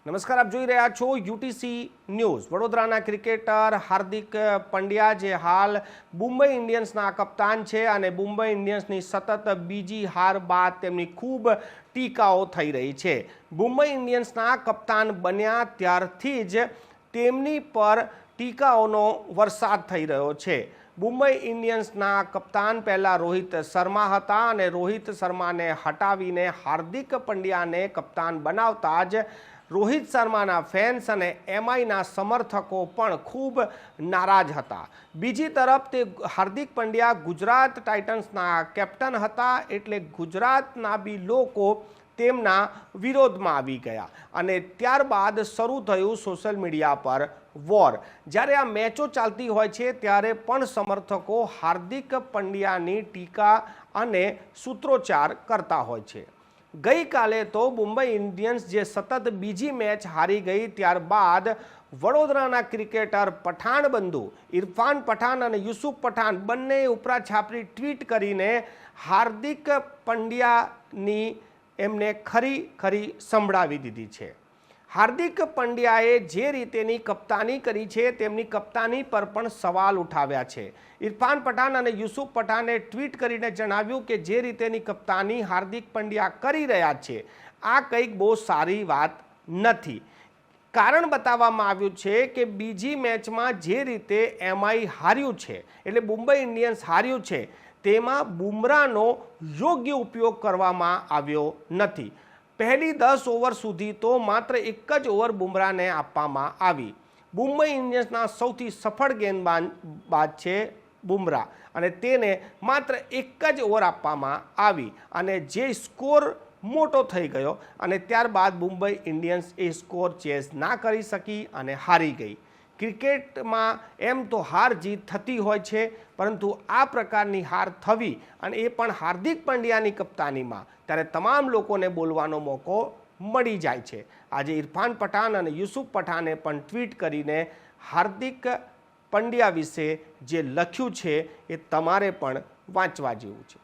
નમસ્કાર, આપ જોઈ રહ્યા છો યુટીસી ન્યૂઝ। વડોદરાના ક્રિકેટર હાર્દિક પંડ્યા જે હાલ મુંબઈ ઇન્ડિયન્સના કપ્તાન છે અને મુંબઈ ઇન્ડિયન્સની સતત બીજી હાર બાદ તેમની ખૂબ ટીકાઓ થઈ રહી છે। મુંબઈ ઇન્ડિયન્સના કપ્તાન બન્યા ત્યારથી જ તેમની પર ટીકાઓનો વરસાદ થઈ રહ્યો છે। મુંબઈ ઇન્ડિયન્સના કપ્તાન પહેલાં રોહિત શર્મા હતા અને રોહિત શર્માને હટાવીને હાર્દિક પંડ્યાને કપ્તાન બનાવતા જ રોહિત શર્માના ફેન્સ અને એમઆઈના સમર્થકો પણ ખૂબ નારાજ હતા। બીજી તરફ તે હાર્દિક પંડ્યા ગુજરાત ટાઇટન્સના કેપ્ટન હતા, એટલે ગુજરાતના બી લોકો તેમના વિરોધમાં આવી ગયા અને ત્યારબાદ શરૂ થયું સોશિયલ મીડિયા પર વોર। જ્યારે આ મેચો ચાલતી હોય છે ત્યારે પણ સમર્થકો હાર્દિક પંડ્યાની ટીકા અને સૂત્રોચ્ચાર કરતા હોય છે। ગઈકાલે તો મુંબઈ ઇન્ડિયન્સ જે સતત બીજી મેચ હારી ગઈ, ત્યારબાદ વડોદરાના ક્રિકેટર પઠાણ બંધુ ઇરફાન પઠાણ અને યુસુફ પઠાણ બંને ઉપરા છાપરી ટ્વીટ કરીને હાર્દિક પંડ્યાની એમને ખરી સંભળાવી દીધી છે। હાર્દિક પંડ્યાએ જે રીતેની કપ્તાની કરી છે તેમની કપ્તાની પર પણ સવાલ ઉઠાવ્યા છે। ઇરફાન પઠાણ અને યુસુફ પઠાણે ટ્વીટ કરીને જણાવ્યું કે જે રીતેની કપ્તાની હાર્દિક પંડ્યા કરી રહ્યા છે આ કંઈક બહુ સારી વાત નથી। કારણ બતાવવામાં આવ્યું છે કે બીજી મેચમાં જે રીતે એમઆઈ હાર્યું છે, એટલે મુંબઈ ઇન્ડિયન્સ હાર્યું છે, તેમાં બુમરાહનો યોગ્ય ઉપયોગ કરવામાં આવ્યો નથી। પહેલી 10 ઓવર સુધી તો માત્ર એક જ ઓવર બુમરાહને આપવામાં આવી। મુંબઈ ઇન્ડિયન્સના સૌથી સફળ ગેંદબાજ છે બુમરાહ અને તેને માત્ર એક જ ઓવર આપવામાં આવી અને જે સ્કોર મોટો થઈ ગયો અને ત્યારબાદ મુંબઈ ઇન્ડિયન્સ એ સ્કોર ચેઝ ના કરી શકી અને હારી ગઈ। ક્રિકેટમાં એમ તો હાર જીત થતી હોય છે, પરંતુ આ પ્રકારની હાર થવી અને એ પણ હાર્દિક પંડ્યાની કપ્તાનીમાં, ત્યારે તમામ લોકોને બોલવાનો મોકો મળી જાય છે। આજે ઇરફાન પઠાણ અને યુસુફ પઠાણે પણ ટ્વીટ કરીને હાર્દિક પંડ્યા વિશે જે લખ્યું છે એ તમારે પણ વાંચવા જેવું છે।